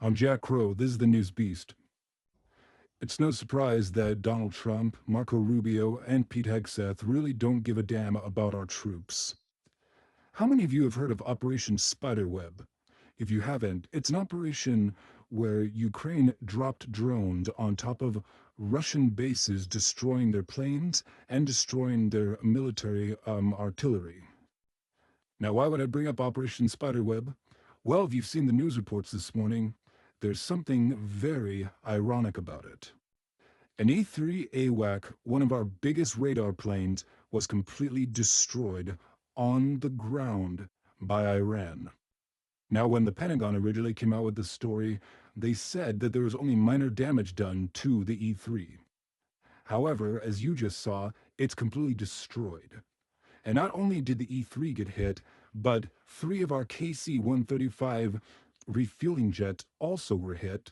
I'm Jack Crow. This is the News Beast. It's no surprise that Donald Trump, Marco Rubio, and Pete Hegseth really don't give a damn about our troops. How many of you have heard of Operation Spiderweb? If you haven't, it's an operation where Ukraine dropped drones on top of Russian bases, destroying their planes and destroying their military artillery. Now, why would I bring up Operation Spiderweb? Well, if you've seen the news reports this morning, there's something very ironic about it. An E-3 AWAC, one of our biggest radar planes, was completely destroyed on the ground by Iran. Now, when the Pentagon originally came out with the story, they said that there was only minor damage done to the E-3. However, as you just saw, it's completely destroyed. And not only did the E-3 get hit, but 3 of our KC-135 refueling jets also were hit,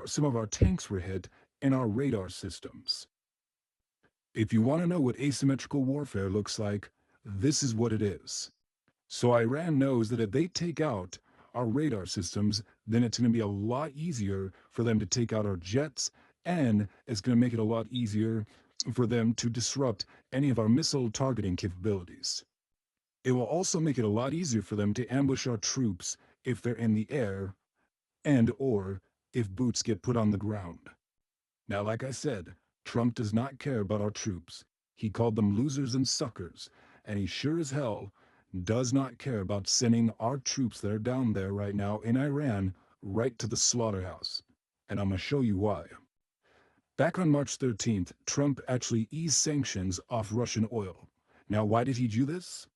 some of our tanks were hit, and our radar systems. If you want to know what asymmetrical warfare looks like, this is what it is. So Iran knows that if they take out our radar systems, then it's going to be a lot easier for them to take out our jets, and it's going to make it a lot easier for them to disrupt any of our missile targeting capabilities. It will also make it a lot easier for them to ambush our troops if they're in the air and or if boots get put on the ground. Now, like I said, Trump does not care about our troops. He called them losers and suckers, and he sure as hell does not care about sending our troops that are down there right now in Iran right to the slaughterhouse. And I'm going to show you why. Back on March 13th, Trump actually eased sanctions off Russian oil. Now, why did he do this?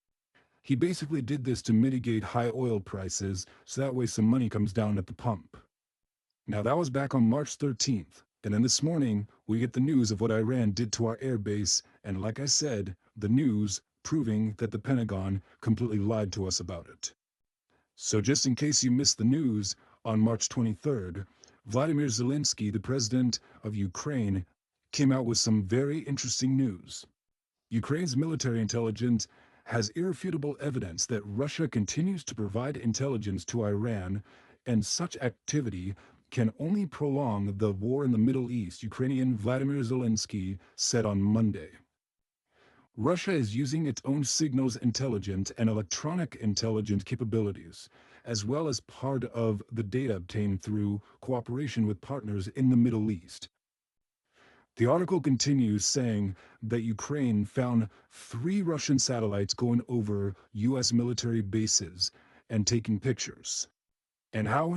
He basically did this to mitigate high oil prices, so that way some money comes down at the pump. Now, that was back on March 13th. And then this morning, we get the news of what Iran did to our airbase, and like I said, the news proving that the Pentagon completely lied to us about it. So just in case you missed the news, on March 23rd, Vladimir Zelensky, the president of Ukraine, came out with some very interesting news. Ukraine's military intelligence has irrefutable evidence that Russia continues to provide intelligence to Iran, and such activity can only prolong the war in the Middle East, Ukrainian Vladimir Zelensky said on Monday. Russia is using its own signals intelligence and electronic intelligence capabilities, as well as part of the data obtained through cooperation with partners in the Middle East. The article continues saying that Ukraine found 3 Russian satellites going over U.S. military bases and taking pictures. And how